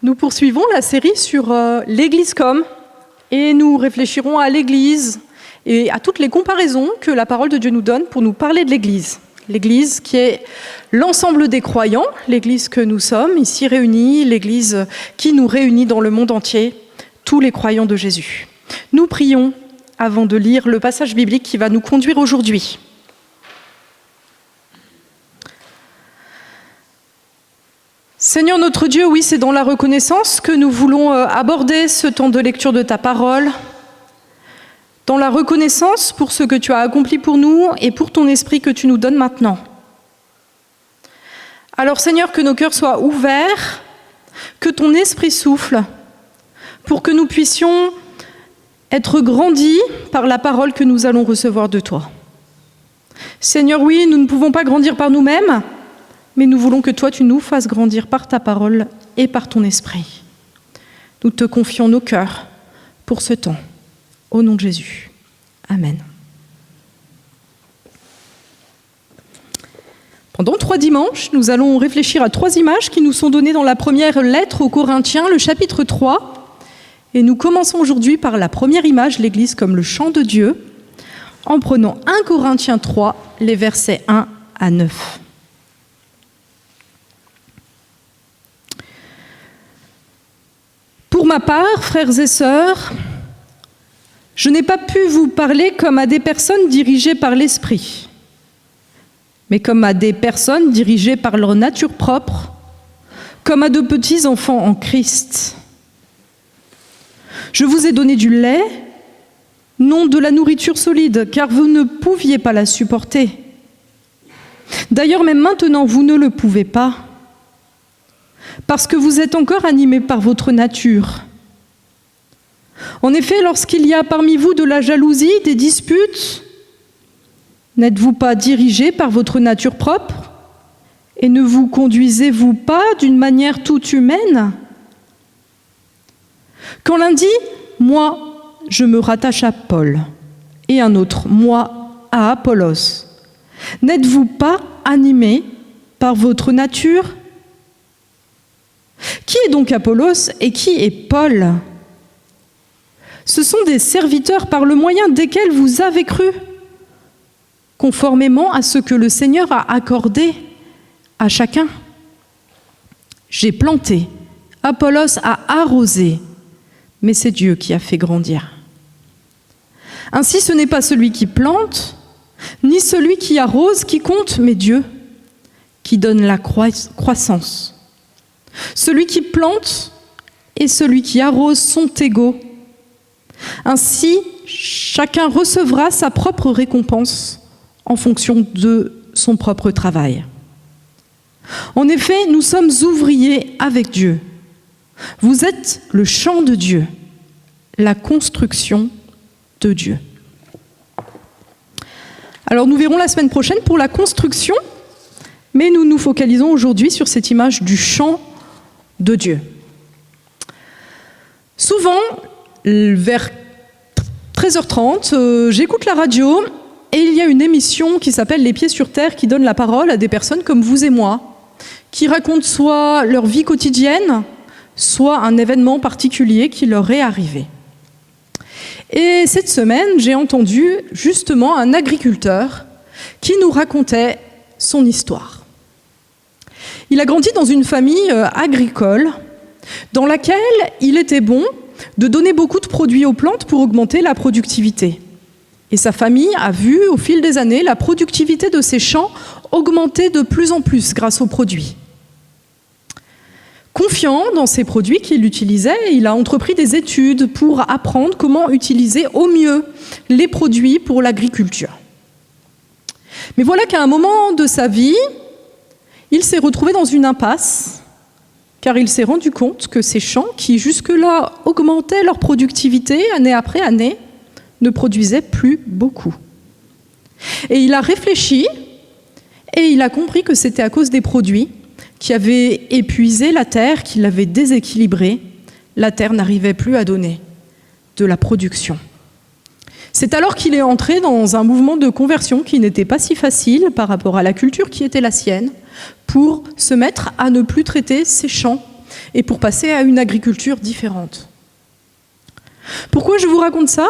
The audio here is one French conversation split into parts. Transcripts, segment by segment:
Nous poursuivons la série sur l'Église comme, et nous réfléchirons à l'Église et à toutes les comparaisons que la parole de Dieu nous donne pour nous parler de l'Église. L'Église qui est l'ensemble des croyants, l'Église que nous sommes ici réunis, l'Église qui nous réunit dans le monde entier, tous les croyants de Jésus. Nous prions avant de lire le passage biblique qui va nous conduire aujourd'hui. Seigneur notre Dieu, oui, c'est dans la reconnaissance que nous voulons aborder ce temps de lecture de ta parole, dans la reconnaissance pour ce que tu as accompli pour nous et pour ton esprit que tu nous donnes maintenant. Alors Seigneur, que nos cœurs soient ouverts, que ton esprit souffle, pour que nous puissions être grandis par la parole que nous allons recevoir de toi. Seigneur, oui, nous ne pouvons pas grandir par nous-mêmes, mais nous voulons que toi, tu nous fasses grandir par ta parole et par ton esprit. Nous te confions nos cœurs pour ce temps. Au nom de Jésus. Amen. Pendant 3 dimanches, nous allons réfléchir à 3 images qui nous sont données dans la première lettre aux Corinthiens, le chapitre 3. Et nous commençons aujourd'hui par la première image, l'Église comme le chant de Dieu, en prenant 1 Corinthiens 3, les versets 1 à 9. Pour ma part, frères et sœurs, je n'ai pas pu vous parler comme à des personnes dirigées par l'esprit, mais comme à des personnes dirigées par leur nature propre, comme à de petits enfants en Christ. Je vous ai donné du lait, non de la nourriture solide, car vous ne pouviez pas la supporter. D'ailleurs, même maintenant, vous ne le pouvez pas, parce que vous êtes encore animés par votre nature. En effet, lorsqu'il y a parmi vous de la jalousie, des disputes, n'êtes-vous pas dirigés par votre nature propre et ne vous conduisez-vous pas d'une manière toute humaine ? Quand l'un dit « moi, je me rattache à Paul » et un autre « moi, à Apollos », n'êtes-vous pas animés par votre nature ? Qui est donc Apollos et qui est Paul ? Ce sont des serviteurs par le moyen desquels vous avez cru, conformément à ce que le Seigneur a accordé à chacun. J'ai planté, Apollos a arrosé, mais c'est Dieu qui a fait grandir. Ainsi, ce n'est pas celui qui plante, ni celui qui arrose qui compte, mais Dieu qui donne la croissance. Celui qui plante et celui qui arrose sont égaux. Ainsi, chacun recevra sa propre récompense en fonction de son propre travail. En effet, nous sommes ouvriers avec Dieu. Vous êtes le chant de Dieu, la construction de Dieu. Alors nous verrons la semaine prochaine pour la construction, mais nous nous focalisons aujourd'hui sur cette image du chant de Dieu. Souvent, vers 13h30, j'écoute la radio et il y a une émission qui s'appelle Les Pieds sur Terre qui donne la parole à des personnes comme vous et moi, qui racontent soit leur vie quotidienne, soit un événement particulier qui leur est arrivé. Et cette semaine, j'ai entendu justement un agriculteur qui nous racontait son histoire. Il a grandi dans une famille agricole dans laquelle il était bon de donner beaucoup de produits aux plantes pour augmenter la productivité. Et sa famille a vu, au fil des années, la productivité de ses champs augmenter de plus en plus grâce aux produits. Confiant dans ces produits qu'il utilisait, il a entrepris des études pour apprendre comment utiliser au mieux les produits pour l'agriculture. Mais voilà qu'à un moment de sa vie, il s'est retrouvé dans une impasse, car il s'est rendu compte que ces champs, qui jusque-là augmentaient leur productivité année après année, ne produisaient plus beaucoup. Et il a réfléchi, et il a compris que c'était à cause des produits qui avaient épuisé la terre, qui l'avaient déséquilibrée. La terre n'arrivait plus à donner de la production. C'est alors qu'il est entré dans un mouvement de conversion qui n'était pas si facile par rapport à la culture qui était la sienne, pour se mettre à ne plus traiter ces champs et pour passer à une agriculture différente. Pourquoi je vous raconte ça?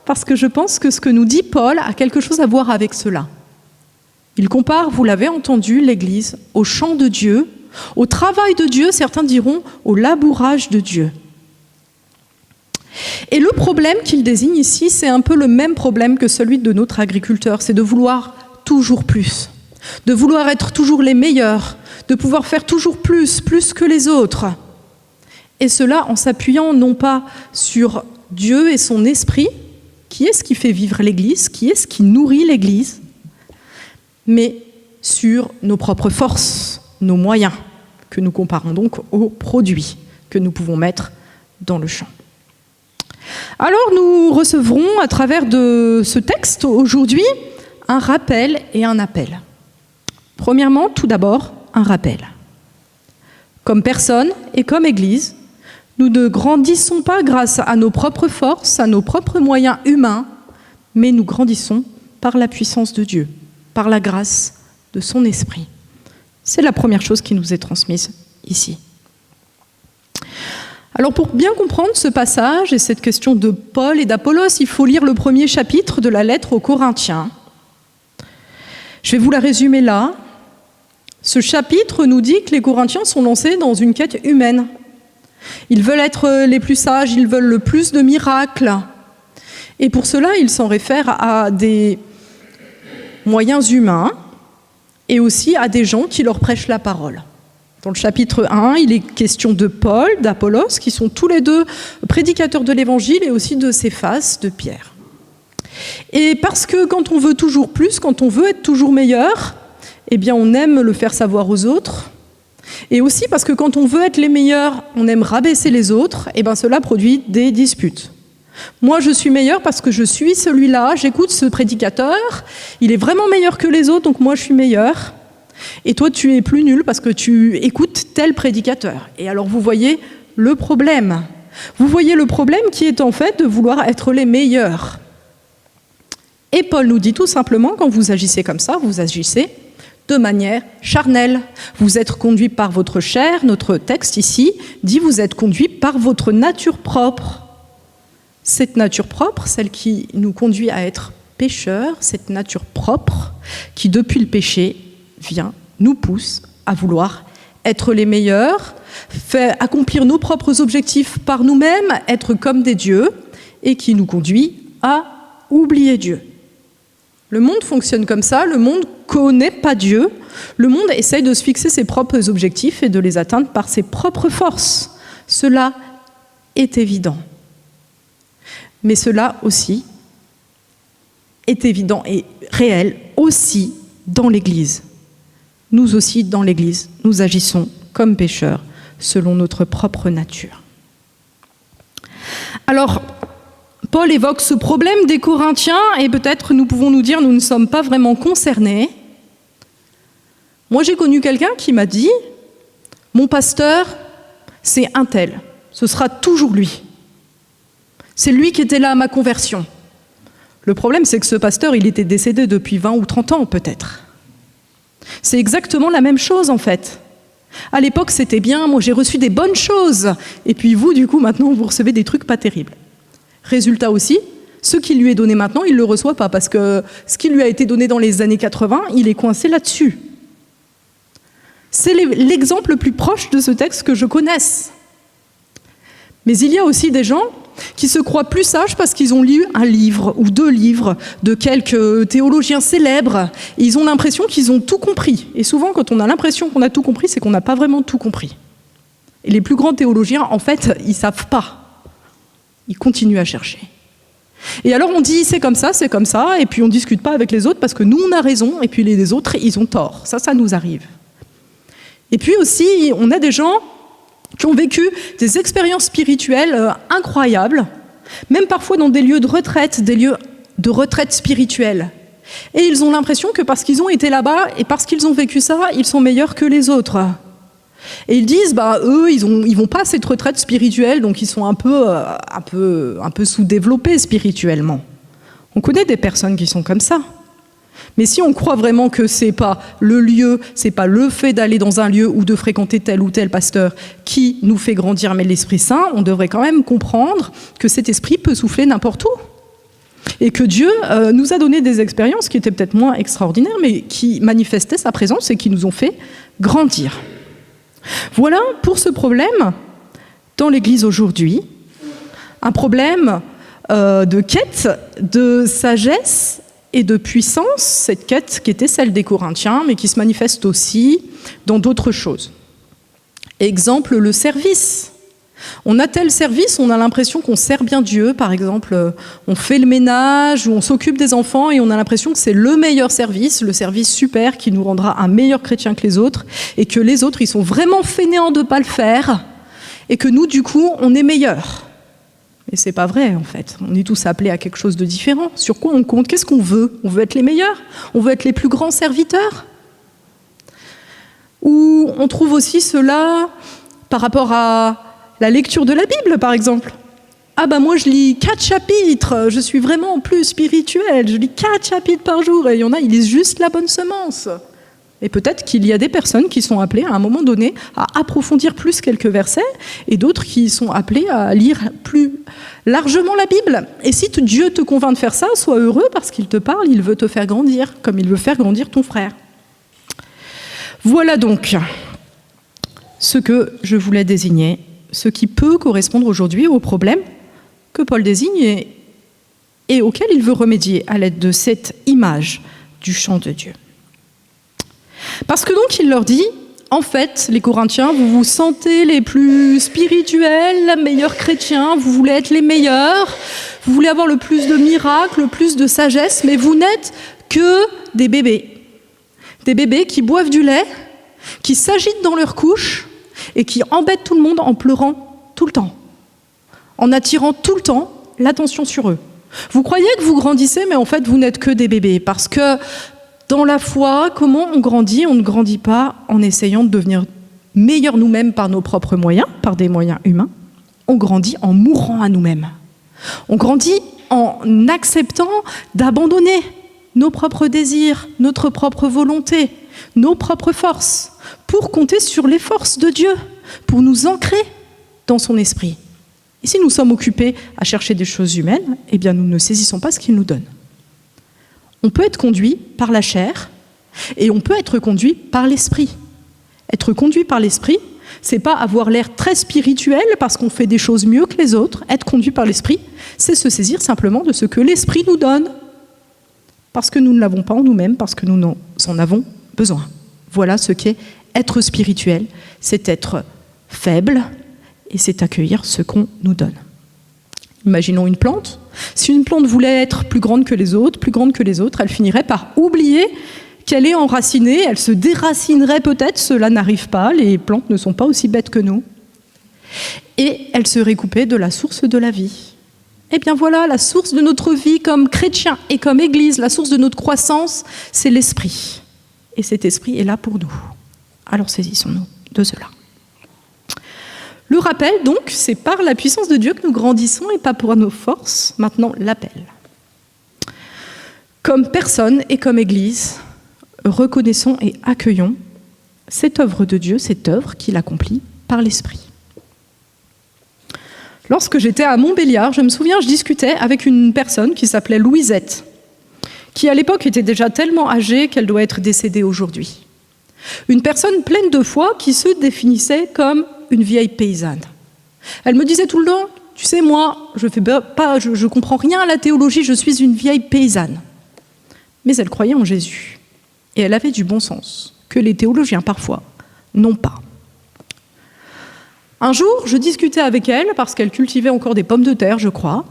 Parce que je pense que ce que nous dit Paul a quelque chose à voir avec cela. Il compare, vous l'avez entendu, l'Église au chant de Dieu, au travail de Dieu, certains diront au labourage de Dieu. Et le problème qu'il désigne ici, c'est un peu le même problème que celui de notre agriculteur, c'est de vouloir toujours plus, de vouloir être toujours les meilleurs, de pouvoir faire toujours plus que les autres. Et cela en s'appuyant non pas sur Dieu et son esprit, qui est ce qui fait vivre l'Église, qui est ce qui nourrit l'Église, mais sur nos propres forces, nos moyens, que nous comparons donc aux produits que nous pouvons mettre dans le champ. Alors nous recevrons à travers de ce texte aujourd'hui un rappel et un appel. Premièrement, tout d'abord, un rappel. Comme personne et comme Église, nous ne grandissons pas grâce à nos propres forces, à nos propres moyens humains, mais nous grandissons par la puissance de Dieu, par la grâce de son esprit. C'est la première chose qui nous est transmise ici. Alors pour bien comprendre ce passage et cette question de Paul et d'Apollos, il faut lire le premier chapitre de la lettre aux Corinthiens. Je vais vous la résumer là. Ce chapitre nous dit que les Corinthiens sont lancés dans une quête humaine. Ils veulent être les plus sages, ils veulent le plus de miracles. Et pour cela, ils s'en réfèrent à des moyens humains et aussi à des gens qui leur prêchent la parole. Dans le chapitre 1, il est question de Paul, d'Apollos, qui sont tous les deux prédicateurs de l'Évangile, et aussi de Céphas, de Pierre. Et parce que quand on veut toujours plus, quand on veut être toujours meilleur, eh bien on aime le faire savoir aux autres. Et aussi parce que quand on veut être les meilleurs, on aime rabaisser les autres, et bien cela produit des disputes. Moi, je suis meilleur parce que je suis celui-là, j'écoute ce prédicateur, il est vraiment meilleur que les autres, donc moi je suis meilleur. Et toi, tu es plus nul parce que tu écoutes tel prédicateur. Et alors, vous voyez le problème. Vous voyez le problème qui est en fait de vouloir être les meilleurs. Et Paul nous dit tout simplement, quand vous agissez comme ça, vous agissez de manière charnelle. Vous êtes conduit par votre chair. Notre texte ici dit vous êtes conduit par votre nature propre. Cette nature propre, celle qui nous conduit à être pécheurs, cette nature propre qui, depuis le péché, nous pousse à vouloir être les meilleurs, faire accomplir nos propres objectifs par nous-mêmes, être comme des dieux, et qui nous conduit à oublier Dieu. Le monde fonctionne comme ça, le monde ne connaît pas Dieu, le monde essaye de se fixer ses propres objectifs et de les atteindre par ses propres forces. Cela est évident. Mais cela aussi est évident et réel aussi dans l'Église. Nous aussi, dans l'Église, nous agissons comme pécheurs, selon notre propre nature. Alors, Paul évoque ce problème des Corinthiens, et peut-être nous pouvons nous dire, nous ne sommes pas vraiment concernés. Moi, j'ai connu quelqu'un qui m'a dit, mon pasteur, c'est un tel, ce sera toujours lui. C'est lui qui était là à ma conversion. Le problème, c'est que ce pasteur, il était décédé depuis 20 ou 30 ans, peut-être. C'est exactement la même chose, en fait. À l'époque, c'était bien, moi j'ai reçu des bonnes choses. Et puis vous, du coup, maintenant, vous recevez des trucs pas terribles. Résultat aussi, ce qui lui est donné maintenant, il ne le reçoit pas, parce que ce qui lui a été donné dans les années 80, il est coincé là-dessus. C'est l'exemple le plus proche de ce texte que je connaisse. Mais il y a aussi des gens qui se croient plus sages parce qu'ils ont lu un livre ou 2 livres de quelques théologiens célèbres. Et ils ont l'impression qu'ils ont tout compris. Et souvent, quand on a l'impression qu'on a tout compris, c'est qu'on n'a pas vraiment tout compris. Et les plus grands théologiens, en fait, ils ne savent pas. Ils continuent à chercher. Et alors on dit c'est comme ça, et puis on ne discute pas avec les autres parce que nous, on a raison, et puis les autres, ils ont tort. Ça nous arrive. Et puis aussi, on a des gens qui ont vécu des expériences spirituelles incroyables, même parfois dans des lieux de retraite, des lieux de retraite spirituelle. Et ils ont l'impression que parce qu'ils ont été là-bas et parce qu'ils ont vécu ça, ils sont meilleurs que les autres. Et ils disent, eux, ils vont pas à cette retraite spirituelle, donc ils sont un peu sous-développés spirituellement. On connaît des personnes qui sont comme ça. Mais si on croit vraiment que c'est pas le lieu, c'est pas le fait d'aller dans un lieu ou de fréquenter tel ou tel pasteur qui nous fait grandir, mais l'Esprit Saint, on devrait quand même comprendre que cet esprit peut souffler n'importe où. Et que Dieu nous a donné des expériences qui étaient peut-être moins extraordinaires, mais qui manifestaient sa présence et qui nous ont fait grandir. Voilà pour ce problème dans l'Église aujourd'hui. Un problème de quête, de sagesse et de puissance, cette quête qui était celle des Corinthiens, mais qui se manifeste aussi dans d'autres choses. Exemple, le service. On a tel service, on a l'impression qu'on sert bien Dieu, par exemple, on fait le ménage ou on s'occupe des enfants et on a l'impression que c'est le meilleur service, le service super qui nous rendra un meilleur chrétien que les autres, et que les autres, ils sont vraiment fainéants de ne pas le faire, et que nous, du coup, on est meilleurs. Mais c'est pas vrai, en fait. On est tous appelés à quelque chose de différent. Sur quoi on compte? Qu'est-ce qu'on veut? On veut être les meilleurs? On veut être les plus grands serviteurs? Ou on trouve aussi cela par rapport à la lecture de la Bible, par exemple. Ah ben moi, je lis 4 chapitres, je suis vraiment plus spirituel, je lis 4 chapitres par jour, et il y en a, ils lisent juste la bonne semence. Et peut-être qu'il y a des personnes qui sont appelées à un moment donné à approfondir plus quelques versets, et d'autres qui sont appelées à lire plus largement la Bible. Et si Dieu te convainc de faire ça, sois heureux parce qu'il te parle, il veut te faire grandir, comme il veut faire grandir ton frère. Voilà donc ce que je voulais désigner, ce qui peut correspondre aujourd'hui au problème que Paul désigne et auquel il veut remédier à l'aide de cette image du chant de Dieu. Parce que donc il leur dit, en fait, les Corinthiens, vous vous sentez les plus spirituels, les meilleurs chrétiens, vous voulez être les meilleurs, vous voulez avoir le plus de miracles, le plus de sagesse, mais vous n'êtes que des bébés. Des bébés qui boivent du lait, qui s'agitent dans leur couche et qui embêtent tout le monde en pleurant tout le temps, en attirant tout le temps l'attention sur eux. Vous croyez que vous grandissez, mais en fait, vous n'êtes que des bébés, parce que dans la foi, comment on grandit? On ne grandit pas en essayant de devenir meilleurs nous-mêmes par nos propres moyens, par des moyens humains. On grandit en mourant à nous-mêmes. On grandit en acceptant d'abandonner nos propres désirs, notre propre volonté, nos propres forces, pour compter sur les forces de Dieu, pour nous ancrer dans son esprit. Et si nous sommes occupés à chercher des choses humaines, eh bien nous ne saisissons pas ce qu'il nous donne. On peut être conduit par la chair et on peut être conduit par l'esprit. Être conduit par l'esprit, c'est pas avoir l'air très spirituel parce qu'on fait des choses mieux que les autres. Être conduit par l'esprit, c'est se saisir simplement de ce que l'esprit nous donne. Parce que nous ne l'avons pas en nous-mêmes, parce que nous en avons besoin. Voilà ce qu'est être spirituel, c'est être faible et c'est accueillir ce qu'on nous donne. Imaginons une plante. Si une plante voulait être plus grande que les autres, elle finirait par oublier qu'elle est enracinée, elle se déracinerait peut-être, cela n'arrive pas, les plantes ne sont pas aussi bêtes que nous. Et elle serait coupée de la source de la vie. Eh bien voilà, la source de notre vie comme chrétiens et comme Église, la source de notre croissance, c'est l'esprit. Et cet esprit est là pour nous. Alors saisissons-nous de cela. Le rappel, donc, c'est par la puissance de Dieu que nous grandissons et pas pour nos forces. Maintenant, l'appel. Comme personne et comme Église, reconnaissons et accueillons cette œuvre de Dieu, cette œuvre qu'il accomplit par l'Esprit. Lorsque j'étais à Montbéliard, je me souviens, je discutais avec une personne qui s'appelait Louisette, qui à l'époque était déjà tellement âgée qu'elle doit être décédée aujourd'hui. Une personne pleine de foi qui se définissait comme une vieille paysanne. Elle me disait tout le temps, tu sais, moi, je comprends rien à la théologie, je suis une vieille paysanne. Mais elle croyait en Jésus. Et elle avait du bon sens, que les théologiens, parfois, n'ont pas. Un jour, je discutais avec elle, parce qu'elle cultivait encore des pommes de terre, je crois,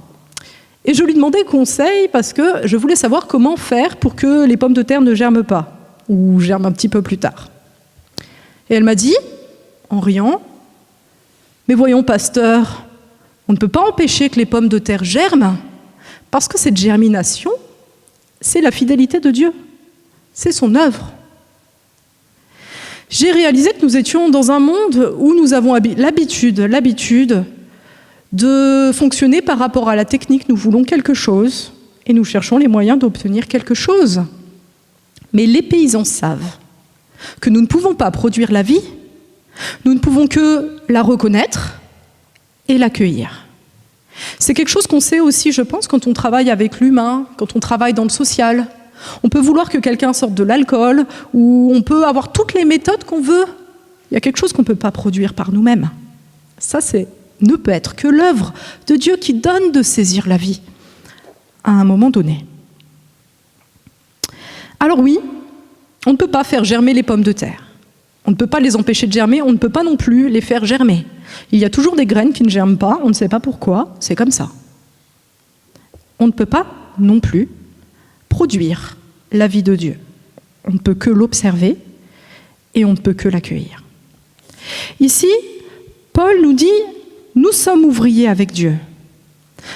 et je lui demandais conseil, parce que je voulais savoir comment faire pour que les pommes de terre ne germent pas, ou germent un petit peu plus tard. Et elle m'a dit, en riant, « Mais voyons, pasteur, on ne peut pas empêcher que les pommes de terre germent, parce que cette germination, c'est la fidélité de Dieu, c'est son œuvre. » J'ai réalisé que nous étions dans un monde où nous avons l'habitude de fonctionner par rapport à la technique. Nous voulons quelque chose et nous cherchons les moyens d'obtenir quelque chose. Mais les paysans savent que nous ne pouvons pas produire la vie, nous ne pouvons que la reconnaître et l'accueillir. C'est quelque chose qu'on sait aussi, je pense, quand on travaille avec l'humain, quand on travaille dans le social. On peut vouloir que quelqu'un sorte de l'alcool, ou on peut avoir toutes les méthodes qu'on veut. Il y a quelque chose qu'on ne peut pas produire par nous-mêmes. Ça, ne peut être que l'œuvre de Dieu qui donne de saisir la vie à un moment donné. Alors oui, on ne peut pas faire germer les pommes de terre. On ne peut pas les empêcher de germer, on ne peut pas non plus les faire germer. Il y a toujours des graines qui ne germent pas, on ne sait pas pourquoi, c'est comme ça. On ne peut pas non plus produire la vie de Dieu. On ne peut que l'observer et on ne peut que l'accueillir. Ici, Paul nous dit « Nous sommes ouvriers avec Dieu ».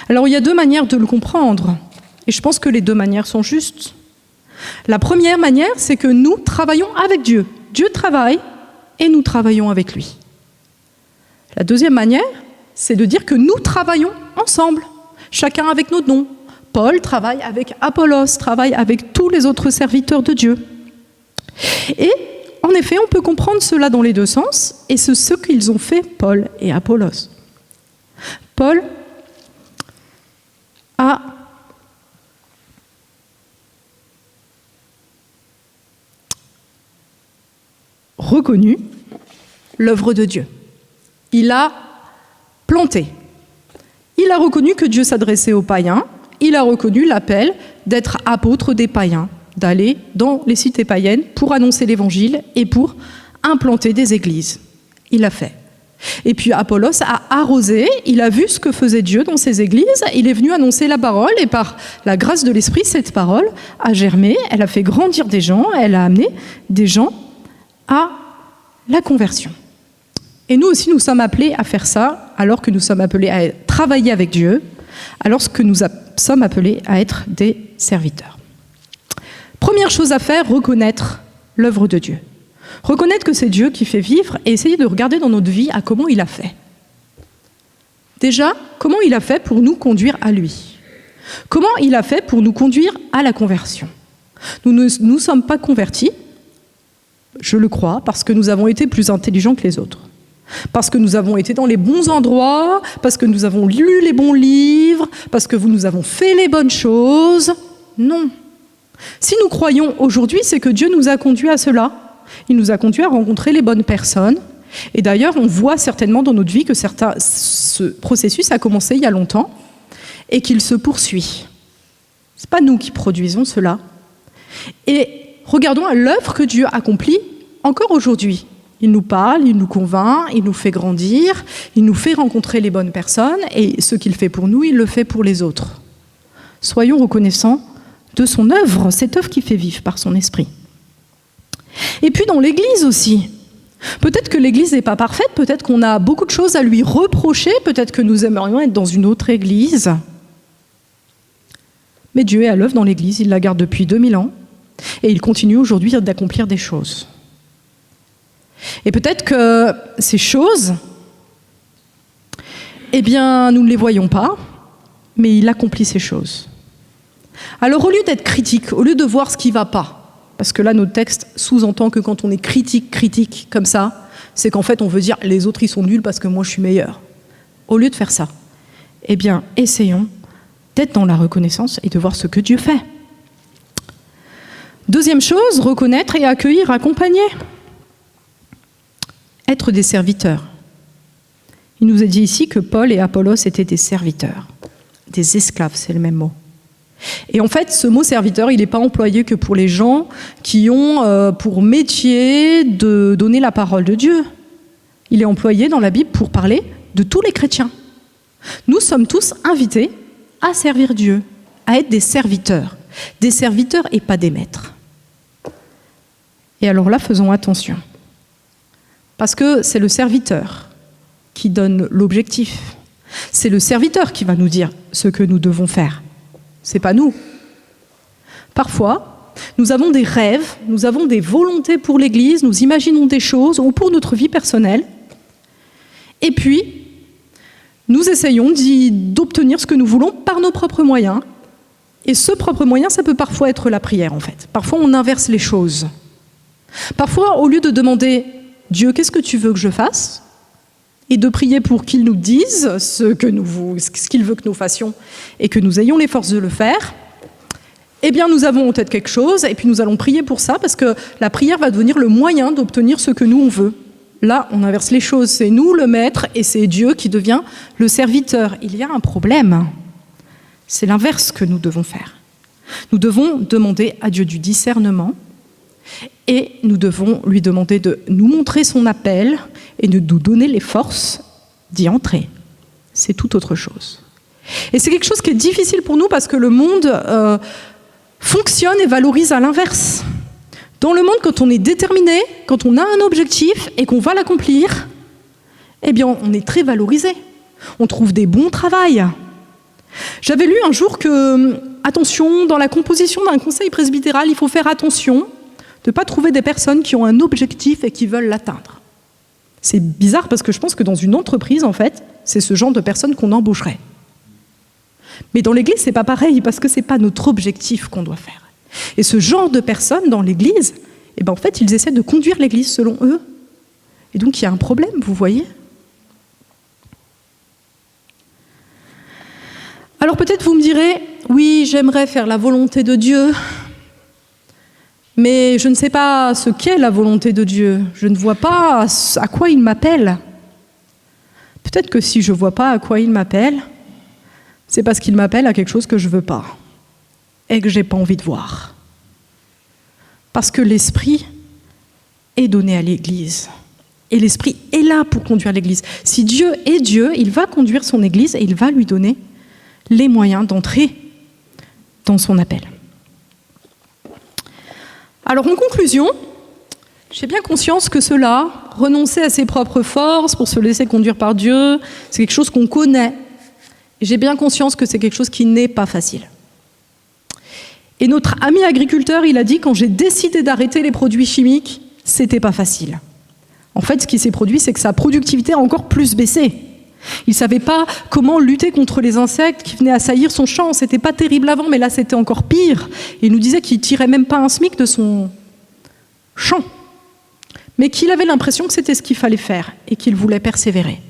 Alors il y a deux manières de le comprendre, et je pense que les deux manières sont justes. La première manière, c'est que nous travaillons avec Dieu. Dieu travaille et nous travaillons avec lui. La deuxième manière, c'est de dire que nous travaillons ensemble, chacun avec nos dons. Paul travaille avec Apollos, travaille avec tous les autres serviteurs de Dieu. Et en effet, on peut comprendre cela dans les deux sens, et c'est ce qu'ils ont fait, Paul et Apollos. Paul a reconnu l'œuvre de Dieu. Il a planté. Il a reconnu que Dieu s'adressait aux païens. Il a reconnu l'appel d'être apôtre des païens, d'aller dans les cités païennes pour annoncer l'évangile et pour implanter des églises. Il l'a fait. Et puis Apollos a arrosé, il a vu ce que faisait Dieu dans ces églises, il est venu annoncer la parole et par la grâce de l'Esprit, cette parole a germé, elle a fait grandir des gens, elle a amené des gens à la conversion. Et nous aussi, nous sommes appelés à faire ça, alors que nous sommes appelés à travailler avec Dieu, alors que nous sommes appelés à être des serviteurs. Première chose à faire, reconnaître l'œuvre de Dieu. Reconnaître que c'est Dieu qui fait vivre et essayer de regarder dans notre vie à comment il a fait. Déjà, comment il a fait pour nous conduire à lui? Comment il a fait pour nous conduire à la conversion? Nous ne sommes pas convertis, je le crois, parce que nous avons été plus intelligents que les autres. Parce que nous avons été dans les bons endroits, parce que nous avons lu les bons livres, parce que nous avons fait les bonnes choses. Non. Si nous croyons aujourd'hui, c'est que Dieu nous a conduits à cela. Il nous a conduits à rencontrer les bonnes personnes. Et d'ailleurs, on voit certainement dans notre vie que ce processus a commencé il y a longtemps et qu'il se poursuit. Ce n'est pas nous qui produisons cela. Et regardons à l'œuvre que Dieu accomplit encore aujourd'hui. Il nous parle, il nous convainc, il nous fait grandir, il nous fait rencontrer les bonnes personnes et ce qu'il fait pour nous, il le fait pour les autres. Soyons reconnaissants de son œuvre, cette œuvre qui fait vivre par son esprit. Et puis dans l'Église aussi. Peut-être que l'Église n'est pas parfaite, peut-être qu'on a beaucoup de choses à lui reprocher, peut-être que nous aimerions être dans une autre Église. Mais Dieu est à l'œuvre dans l'Église, il la garde depuis 2000 ans et il continue aujourd'hui d'accomplir des choses. Et peut-être que ces choses, eh bien, nous ne les voyons pas, mais il accomplit ces choses. Alors, au lieu d'être critique, au lieu de voir ce qui ne va pas, parce que là, notre texte sous-entend que quand on est critique comme ça, c'est qu'en fait, on veut dire « les autres, ils sont nuls parce que moi, je suis meilleur ». Au lieu de faire ça, eh bien, essayons d'être dans la reconnaissance et de voir ce que Dieu fait. Deuxième chose, reconnaître et accueillir, accompagner. Être des serviteurs. Il nous est dit ici que Paul et Apollos étaient des serviteurs, des esclaves, c'est le même mot. Et en fait, ce mot serviteur, il n'est pas employé que pour les gens qui ont pour métier de donner la parole de Dieu. Il est employé dans la Bible pour parler de tous les chrétiens. Nous sommes tous invités à servir Dieu, à être des serviteurs et pas des maîtres. Et alors là, faisons attention. Parce que c'est le serviteur qui donne l'objectif. C'est le serviteur qui va nous dire ce que nous devons faire. C'est pas nous. Parfois, nous avons des rêves, nous avons des volontés pour l'Église, nous imaginons des choses ou pour notre vie personnelle. Et puis, nous essayons d'obtenir ce que nous voulons par nos propres moyens. Et ce propre moyen, ça peut parfois être la prière, en fait. Parfois, on inverse les choses. Parfois, au lieu de demander « Dieu, qu'est-ce que tu veux que je fasse ?» et de prier pour qu'il nous dise ce qu'il veut que nous fassions et que nous ayons les forces de le faire, eh bien, nous avons en tête quelque chose et puis nous allons prier pour ça parce que la prière va devenir le moyen d'obtenir ce que nous, on veut. Là, on inverse les choses. C'est nous le maître et c'est Dieu qui devient le serviteur. Il y a un problème. C'est l'inverse que nous devons faire. Nous devons demander à Dieu du discernement et nous devons lui demander de nous montrer son appel et de nous donner les forces d'y entrer. C'est tout autre chose. Et c'est quelque chose qui est difficile pour nous parce que le monde fonctionne et valorise à l'inverse. Dans le monde, quand on est déterminé, quand on a un objectif et qu'on va l'accomplir, eh bien, on est très valorisé. On trouve des bons travails. J'avais lu un jour que, attention, dans la composition d'un conseil presbytéral, il faut faire attention de ne pas trouver des personnes qui ont un objectif et qui veulent l'atteindre. C'est bizarre parce que je pense que dans une entreprise, en fait, c'est ce genre de personnes qu'on embaucherait. Mais dans l'Église, c'est pas pareil parce que c'est pas notre objectif qu'on doit faire. Et ce genre de personnes dans l'Église, eh ben, en fait, ils essaient de conduire l'Église selon eux. Et donc, il y a un problème, vous voyez ? Alors peut-être vous me direz, oui, j'aimerais faire la volonté de Dieu, mais je ne sais pas ce qu'est la volonté de Dieu. Je ne vois pas à quoi il m'appelle. Peut-être que si je ne vois pas à quoi il m'appelle, c'est parce qu'il m'appelle à quelque chose que je ne veux pas et que je n'ai pas envie de voir. Parce que l'Esprit est donné à l'Église. Et l'Esprit est là pour conduire l'Église. Si Dieu est Dieu, il va conduire son Église et il va lui donner les moyens d'entrer dans son appel. Alors en conclusion, j'ai bien conscience que cela, renoncer à ses propres forces pour se laisser conduire par Dieu, c'est quelque chose qu'on connaît. Et j'ai bien conscience que c'est quelque chose qui n'est pas facile. Et notre ami agriculteur, il a dit, quand j'ai décidé d'arrêter les produits chimiques, c'était pas facile. En fait, ce qui s'est produit, c'est que sa productivité a encore plus baissé. Il ne savait pas comment lutter contre les insectes qui venaient assaillir son champ. C'était pas terrible avant, mais là, c'était encore pire. Il nous disait qu'il ne tirait même pas un SMIC de son champ, mais qu'il avait l'impression que c'était ce qu'il fallait faire et qu'il voulait persévérer.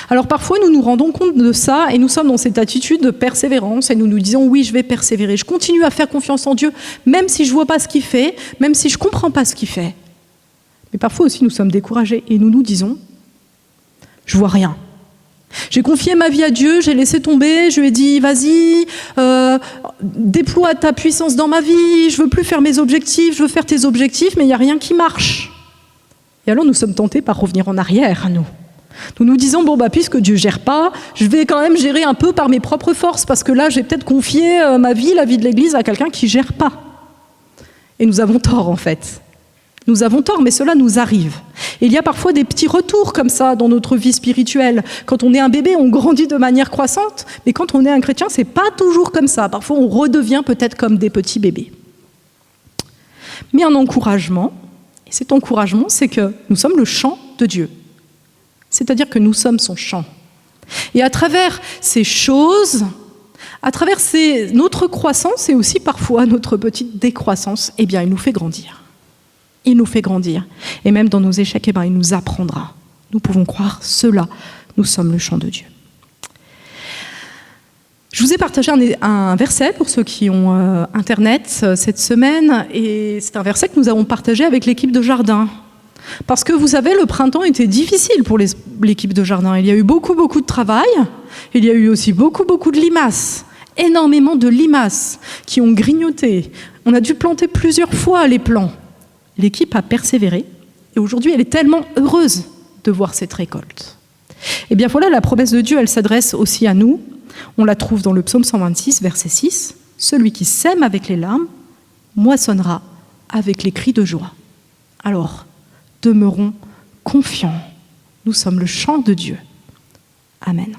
Alors parfois, nous nous rendons compte de ça et nous sommes dans cette attitude de persévérance et nous nous disons « oui, je vais persévérer, je continue à faire confiance en Dieu, même si je ne vois pas ce qu'il fait, même si je ne comprends pas ce qu'il fait. » Mais parfois aussi, nous sommes découragés et nous nous disons « je vois rien. J'ai confié ma vie à Dieu, j'ai laissé tomber, je lui ai dit « vas-y, déploie ta puissance dans ma vie, je veux plus faire mes objectifs, je veux faire tes objectifs, mais il n'y a rien qui marche. » Et alors nous sommes tentés par revenir en arrière, nous. Nous nous disons, bon, puisque Dieu ne gère pas, je vais quand même gérer un peu par mes propres forces, parce que là, j'ai peut-être confié ma vie, la vie de l'Église, à quelqu'un qui ne gère pas. Et nous avons tort, en fait. Nous avons tort, mais cela nous arrive. Et il y a parfois des petits retours comme ça dans notre vie spirituelle. Quand on est un bébé, on grandit de manière croissante, mais quand on est un chrétien, ce n'est pas toujours comme ça. Parfois, on redevient peut-être comme des petits bébés. Mais un encouragement, et cet encouragement, c'est que nous sommes le chant de Dieu. C'est-à-dire que nous sommes son chant. Et à travers ces choses, à travers notre croissance et aussi parfois notre petite décroissance, eh bien, il nous fait grandir. Il nous fait grandir. Et même dans nos échecs, eh bien, il nous apprendra. Nous pouvons croire cela. Nous sommes le chant de Dieu. Je vous ai partagé un verset pour ceux qui ont Internet cette semaine. Et c'est un verset que nous avons partagé avec l'équipe de Jardin. Parce que vous savez, le printemps était difficile pour l'équipe de Jardin. Il y a eu beaucoup de travail. Il y a eu aussi beaucoup de limaces. Énormément de limaces qui ont grignoté. On a dû planter plusieurs fois les plants. L'équipe a persévéré. Et aujourd'hui, elle est tellement heureuse de voir cette récolte. Et bien voilà, la promesse de Dieu, elle s'adresse aussi à nous. On la trouve dans le psaume 126, verset 6. « Celui qui sème avec les larmes moissonnera avec les cris de joie. » Alors, demeurons confiants. Nous sommes le chant de Dieu. Amen.